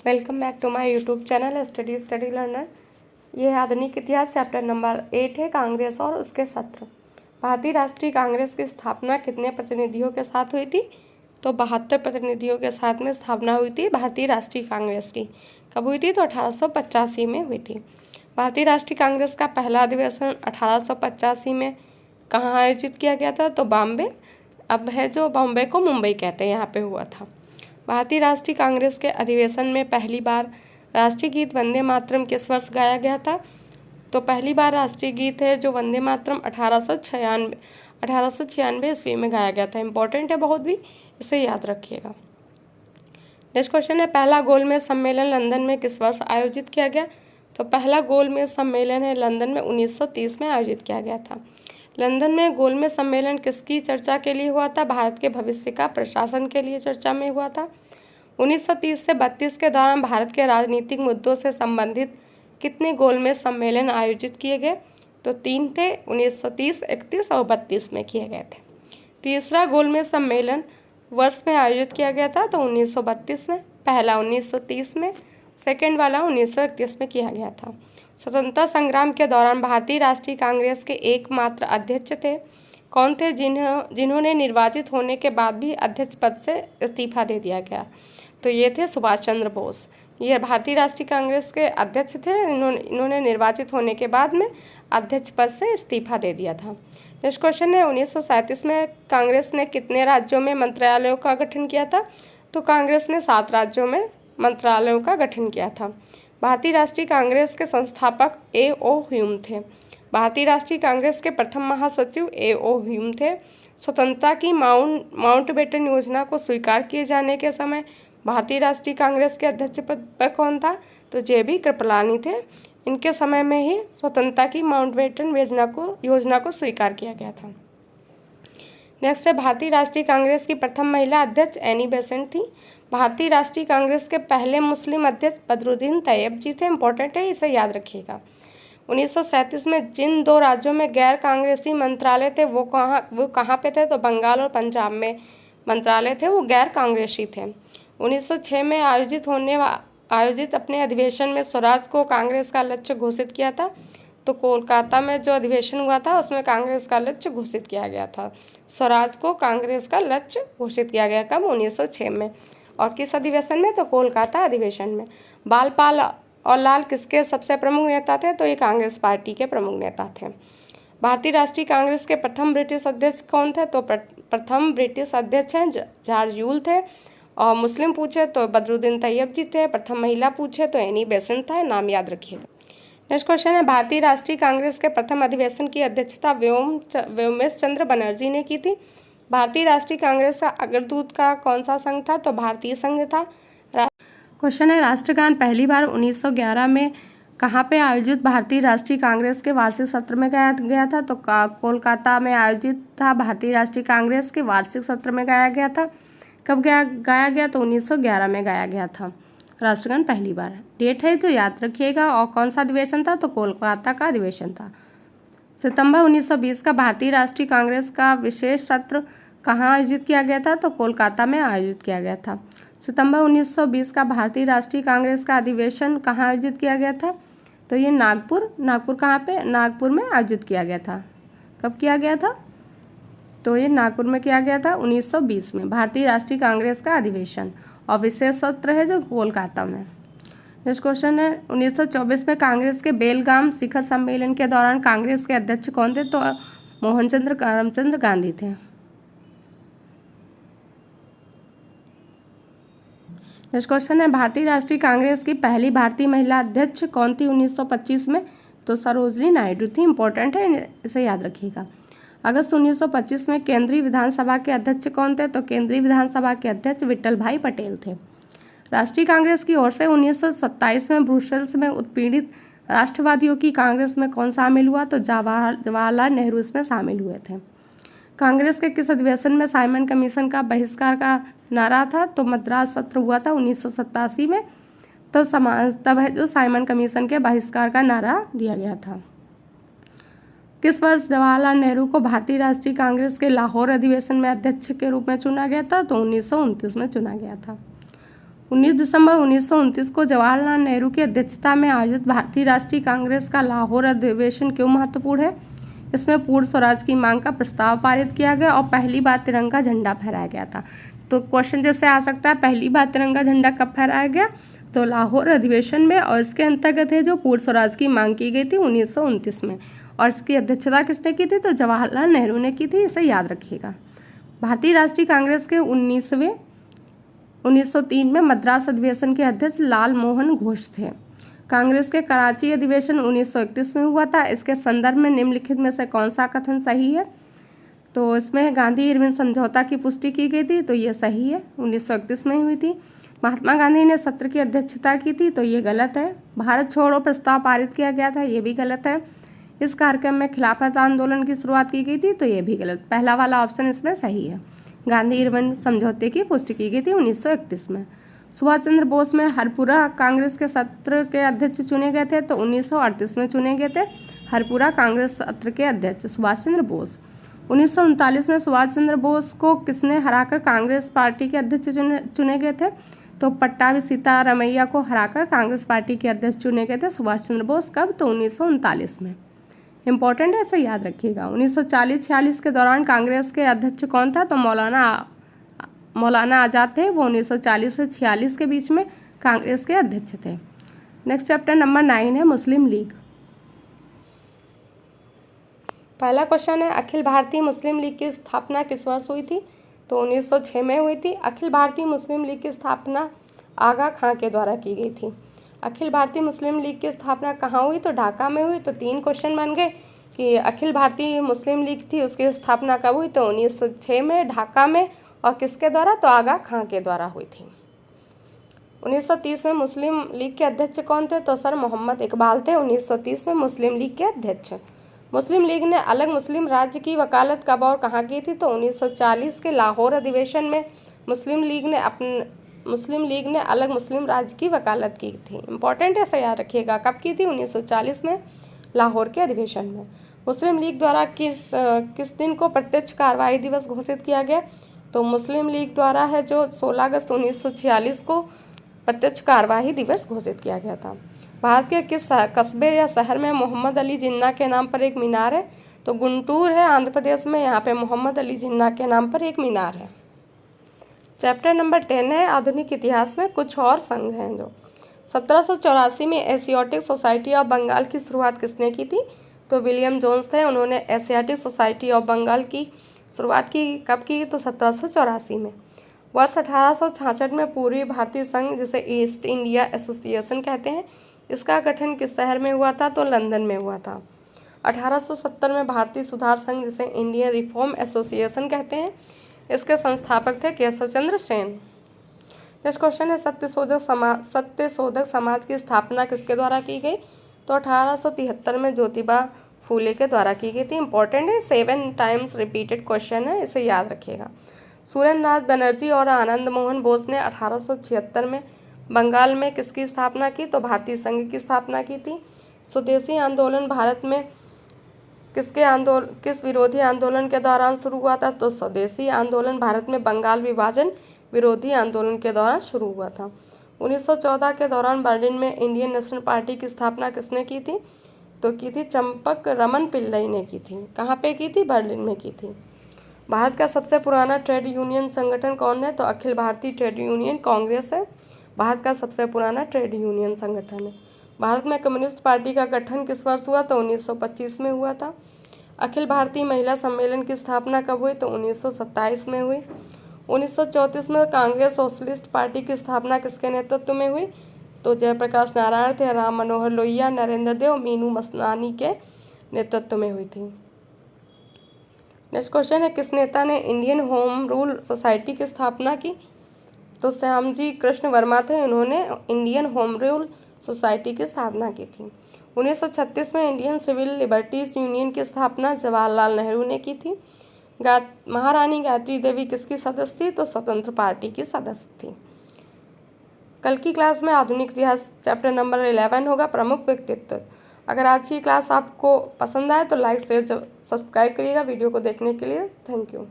Welcome back to my YouTube channel study learner. ये आधुनिक इतिहास चैप्टर नंबर 8 है, कांग्रेस और उसके सत्र। भारतीय राष्ट्रीय कांग्रेस की स्थापना कितने प्रतिनिधियों के साथ हुई थी? तो 72 प्रतिनिधियों के साथ में स्थापना हुई थी भारतीय राष्ट्रीय कांग्रेस की। कब हुई थी? तो 1885 में हुई थी। भारतीय राष्ट्रीय कांग्रेस का पहला अधिवेशन 1885 में कहाँ आयोजित किया गया था? तो बॉम्बे, अब है जो बॉम्बे को मुंबई कहते हैं, यहाँ पे हुआ था। भारतीय राष्ट्रीय कांग्रेस के अधिवेशन में पहली बार राष्ट्रीय गीत वंदे मातरम किस वर्ष गाया गया था? तो पहली बार राष्ट्रीय गीत है जो वंदे मातरम 1896 ईस्वी में गाया गया था। इंपॉर्टेंट है बहुत भी, इसे याद रखिएगा। नेक्स्ट क्वेश्चन है, पहला गोलमेज सम्मेलन लंदन में किस वर्ष आयोजित किया गया? तो पहला गोलमेज सम्मेलन है लंदन में 1930 में आयोजित किया गया था। लंदन में गोलमेज सम्मेलन किसकी चर्चा के लिए हुआ था? भारत के भविष्य का प्रशासन के लिए चर्चा में हुआ था। 1930 से 32 के दौरान भारत के राजनीतिक मुद्दों से संबंधित कितने गोलमेज सम्मेलन आयोजित किए गए? तो 3 थे, 1930, 31 और 32 में किए गए थे। तीसरा गोलमेज सम्मेलन वर्ष में आयोजित किया गया था तो 1932 में, पहला 1930 में, सेकेंड वाला 1931 में किया गया था। स्वतंत्रता संग्राम के दौरान भारतीय राष्ट्रीय कांग्रेस के एकमात्र अध्यक्ष थे। कौन थे जिन्होंने निर्वाचित होने के बाद भी अध्यक्ष पद से इस्तीफा दे दिया गया? तो ये थे सुभाष चंद्र बोस। ये भारतीय राष्ट्रीय कांग्रेस के अध्यक्ष थे। इन्होंने निर्वाचित होने के बाद में अध्यक्ष पद से इस्तीफा दे दिया था। नेक्स्ट क्वेश्चन है, 1937 में कांग्रेस ने कितने राज्यों में मंत्रालयों का गठन किया था? तो कांग्रेस ने 7 राज्यों में मंत्रालयों का गठन किया था। भारतीय राष्ट्रीय कांग्रेस के संस्थापक A.O. ह्यूम थे। भारतीय राष्ट्रीय कांग्रेस के प्रथम महासचिव A.O. ह्यूम थे। स्वतंत्रता की माउंटबेटन योजना को स्वीकार किए जाने के समय भारतीय राष्ट्रीय कांग्रेस के अध्यक्ष पद पर कौन था? तो J.B. कृपलानी थे। इनके समय में ही स्वतंत्रता की माउंटबेटन योजना को स्वीकार किया गया था। नेक्स्ट है, भारतीय राष्ट्रीय कांग्रेस की प्रथम महिला अध्यक्ष एनी बेसेंट थी। भारतीय राष्ट्रीय कांग्रेस के पहले मुस्लिम अध्यक्ष बदरुद्दीन तैयब जी थे। इंपॉर्टेंट है, इसे याद रखिएगा। 1937 में जिन 2 राज्यों में गैर कांग्रेसी मंत्रालय थे वो कहाँ पे थे? तो बंगाल और पंजाब में मंत्रालय थे, वो गैर कांग्रेसी थे। 1906 में आयोजित अपने अधिवेशन में स्वराज को कांग्रेस का लक्ष्य घोषित किया था। तो कोलकाता में जो अधिवेशन हुआ था उसमें कांग्रेस का लक्ष्य घोषित किया गया था। स्वराज को कांग्रेस का लक्ष्य घोषित किया गया कब? 1906 में। और किस अधिवेशन में? तो कोलकाता अधिवेशन में। बालपाल और लाल किसके सबसे प्रमुख नेता थे? तो ये कांग्रेस पार्टी के प्रमुख नेता थे। भारतीय राष्ट्रीय कांग्रेस के प्रथम ब्रिटिश अध्यक्ष कौन थे? तो प्रथम ब्रिटिश अध्यक्ष हैं जॉर्ज यूल थे। और मुस्लिम पूछे तो बदरुद्दीन तैयब जी थे। प्रथम महिला पूछे तो एनी बेसेंट था। नाम याद रखिएगा। नेक्स्ट क्वेश्चन है, भारतीय राष्ट्रीय कांग्रेस के प्रथम अधिवेशन की अध्यक्षता व्योमेश चंद्र बनर्जी ने की थी। भारतीय राष्ट्रीय कांग्रेस का अग्रदूत का कौन सा संघ था? तो भारतीय संघ था। क्वेश्चन है, राष्ट्रगान पहली बार 1911 में कहाँ पे आयोजित भारतीय राष्ट्रीय कांग्रेस के वार्षिक सत्र में गाया गया था? तो कोलकाता में आयोजित था। भारतीय राष्ट्रीय कांग्रेस के वार्षिक सत्र में गाया गया था। कब गाया गया? तो 1911 में गाया गया था राष्ट्रगान पहली बार। डेट है जो याद रखिएगा। और कौन सा अधिवेशन था? तो कोलकाता का अधिवेशन था। सितंबर 1920 का भारतीय राष्ट्रीय कांग्रेस का विशेष सत्र कहाँ आयोजित किया गया था? तो कोलकाता में आयोजित किया गया था। सितंबर 1920 का भारतीय राष्ट्रीय कांग्रेस का अधिवेशन कहाँ आयोजित किया गया था? तो ये नागपुर कहाँ पे? नागपुर में आयोजित किया गया था। कब किया गया था? तो ये नागपुर में किया गया था 1920 में भारतीय राष्ट्रीय कांग्रेस का अधिवेशन। और विशेष सत्र है जो कोलकाता में। नेक्स्ट क्वेश्चन है, 1924 में कांग्रेस के बेलगाम शिखर सम्मेलन के दौरान कांग्रेस के अध्यक्ष कौन थे? तो मोहनचंद्र करमचंद गांधी थे। नेक्स्ट क्वेश्चन है, भारतीय राष्ट्रीय कांग्रेस की पहली भारतीय महिला अध्यक्ष कौन थी 1925 में? तो सरोजनी नायडू थी। इंपॉर्टेंट है, इसे याद रखिएगा। अगस्त 1925 में केंद्रीय विधानसभा के अध्यक्ष कौन थे? तो केंद्रीय विधानसभा के अध्यक्ष विट्ठल भाई पटेल थे। राष्ट्रीय कांग्रेस की ओर से 1927 में ब्रुसेल्स में उत्पीड़ित राष्ट्रवादियों की कांग्रेस में कौन शामिल हुआ? तो जवाहरलाल नेहरू इसमें शामिल हुए थे। कांग्रेस के किस अधिवेशन में साइमन कमीशन का बहिष्कार का नारा था? तो मद्रास सत्र हुआ था 1987 में। तो तब है जो साइमन कमीशन के बहिष्कार का नारा दिया गया था। किस वर्ष जवाहरलाल नेहरू को भारतीय राष्ट्रीय कांग्रेस के लाहौर अधिवेशन में अध्यक्ष के रूप में चुना गया था? तो 1929 में चुना गया था। 19 दिसंबर 1929 को जवाहरलाल नेहरू की अध्यक्षता में आयोजित भारतीय राष्ट्रीय कांग्रेस का लाहौर अधिवेशन क्यों महत्वपूर्ण है? इसमें पूर्ण स्वराज की मांग का प्रस्ताव पारित किया गया और पहली बार तिरंगा झंडा फहराया गया था। तो क्वेश्चन जैसे आ सकता है, पहली बार तिरंगा झंडा कब फहराया गया? तो लाहौर अधिवेशन में, और इसके अंतर्गत है जो पूर्ण स्वराज की मांग की गई थी 1929 में। और इसकी अध्यक्षता किसने की थी? तो जवाहरलाल नेहरू ने की थी, इसे याद रखिएगा। भारतीय राष्ट्रीय कांग्रेस के 1903 में मद्रास अधिवेशन के अध्यक्ष लाल मोहन घोष थे। कांग्रेस के कराची अधिवेशन 1931 में हुआ था। इसके संदर्भ में निम्नलिखित में से कौन सा कथन सही है? तो इसमें गांधी इरविन समझौता की पुष्टि की गई थी, तो ये सही है, 1931 में हुई थी। महात्मा गांधी ने सत्र की अध्यक्षता की थी, तो ये गलत है। भारत छोड़ो प्रस्ताव पारित किया गया था, ये भी गलत है। इस कार्यक्रम में खिलाफत आंदोलन की शुरुआत की गई थी, तो ये भी गलत। पहला वाला ऑप्शन इसमें सही है। गांधी इरविन समझौते की पुष्टि की गई थी 1931 में। सुभाष चंद्र बोस में हरपुरा कांग्रेस के सत्र के अध्यक्ष चुने गए थे, तो 1938 में चुने गए थे हरपुरा कांग्रेस सत्र के अध्यक्ष सुभाष चंद्र बोस। 1939 में सुभाष चंद्र बोस को किसने हराकर कांग्रेस पार्टी के अध्यक्ष चुने गए थे? तो पट्टाभी सीतारामैया को हराकर कांग्रेस पार्टी के अध्यक्ष चुने गए थे सुभाष चंद्र बोस। कब? तो 1939 में। इंपॉर्टेंट है, इसे याद रखिएगा। 1940-46 के दौरान कांग्रेस के अध्यक्ष कौन था? तो मौलाना आज़ाद थे। वो 1940 से 46 के बीच में कांग्रेस के अध्यक्ष थे। नेक्स्ट चैप्टर नंबर 9 है मुस्लिम लीग। पहला क्वेश्चन है, अखिल भारतीय मुस्लिम लीग की स्थापना किस वर्ष हुई थी? तो 1906 में हुई थी। अखिल भारतीय मुस्लिम लीग की स्थापना आगा खां के द्वारा की गई थी। अखिल भारतीय मुस्लिम लीग की स्थापना कहाँ हुई? तो ढाका में हुई। तो 3 क्वेश्चन बन गए कि अखिल भारतीय मुस्लिम लीग थी, उसकी स्थापना कब हुई? तो 1906 में, ढाका में, और किसके द्वारा? तो आगा खां के द्वारा हुई थी। 1930 में मुस्लिम लीग के अध्यक्ष कौन थे? तो सर मोहम्मद इकबाल थे 1930 में मुस्लिम लीग के अध्यक्ष। मुस्लिम लीग ने अलग मुस्लिम राज्य की वकालत कब और कहाँ की थी? तो 1940 के लाहौर अधिवेशन में मुस्लिम लीग ने अलग मुस्लिम राज्य की वकालत की थी। इंपॉर्टेंट है, इसे याद रखिएगा। कब की थी? 1940 में लाहौर के अधिवेशन में। मुस्लिम लीग द्वारा किस दिन को प्रत्यक्ष कार्रवाई दिवस घोषित किया गया? तो मुस्लिम लीग द्वारा है जो 16 अगस्त 1946 को प्रत्यक्ष कार्यवाही दिवस घोषित किया गया था। भारत के किस कस्बे या शहर में मोहम्मद अली जिन्ना के नाम पर एक मीनार है? तो गुंटूर है आंध्र प्रदेश में, यहाँ पे मोहम्मद अली जिन्ना के नाम पर एक मीनार है। चैप्टर नंबर 10 है आधुनिक इतिहास में कुछ और संघ हैं जो 1784 में एशियाटिक सोसाइटी ऑफ बंगाल की शुरुआत किसने की थी? तो विलियम जोन्स थे। उन्होंने एशियाटिक सोसाइटी ऑफ बंगाल की शुरुआत की। कब की? तो 1784 में। वर्ष 1866 में पूर्वी भारतीय संघ, जिसे ईस्ट इंडिया एसोसिएशन कहते हैं, इसका गठन किस शहर में हुआ था? तो लंदन में हुआ था। 1870 में भारतीय सुधार संघ, जिसे इंडियन रिफॉर्म एसोसिएशन कहते हैं, इसके संस्थापक थे केशव चंद्र सेन। नेक्स्ट क्वेश्चन है सत्यशोधक समाज की स्थापना किसके द्वारा की गई? तो 1873 में ज्योतिबा फूले के द्वारा की गई थी। इंपॉर्टेंट है, 7 टाइम्स रिपीटेड क्वेश्चन है, इसे याद रखिएगा। सुरेंद्रनाथ बनर्जी और आनंद मोहन बोस ने 1876 में बंगाल में किसकी स्थापना की? तो भारतीय संघ की स्थापना की थी। स्वदेशी आंदोलन भारत में किस विरोधी आंदोलन के दौरान शुरू हुआ था? तो स्वदेशी आंदोलन भारत में बंगाल विभाजन विरोधी आंदोलन के दौरान शुरू हुआ था। 1914 के दौरान बर्लिन में इंडियन नेशनल पार्टी की स्थापना किसने की थी? तो की थी चंपक रमन पिल्लई ने की थी। कहाँ पे की थी? बर्लिन में की थी। भारत का सबसे पुराना ट्रेड यूनियन संगठन कौन है? तो अखिल भारतीय ट्रेड यूनियन कांग्रेस है, भारत का सबसे पुराना ट्रेड यूनियन संगठन है। भारत में कम्युनिस्ट पार्टी का गठन किस वर्ष हुआ? तो 1925 में हुआ था। अखिल भारतीय महिला सम्मेलन की स्थापना कब हुई? तो 1927 में हुई। 1934 में कांग्रेस सोशलिस्ट पार्टी की स्थापना किसके नेतृत्व में हुई? तो जयप्रकाश नारायण थे, राम मनोहर लोहिया, नरेंद्र देव, मीनू मस्तानी के नेतृत्व में हुई थी। नेक्स्ट क्वेश्चन है किस नेता ने इंडियन होम रूल सोसाइटी की स्थापना की? तो श्यामजी कृष्ण वर्मा थे, उन्होंने इंडियन होम रूल सोसाइटी की स्थापना की थी। 1936 में इंडियन सिविल लिबर्टीज यूनियन की स्थापना जवाहरलाल नेहरू ने की थी। महारानी गायत्री देवी किसकी सदस्य थी? तो स्वतंत्र पार्टी की सदस्य थी। कल की क्लास में आधुनिक इतिहास चैप्टर नंबर 11 होगा प्रमुख व्यक्तित्व। अगर आज की क्लास आपको पसंद आए तो लाइक शेयर सब्सक्राइब करिएगा वीडियो को देखने के लिए। Thank you.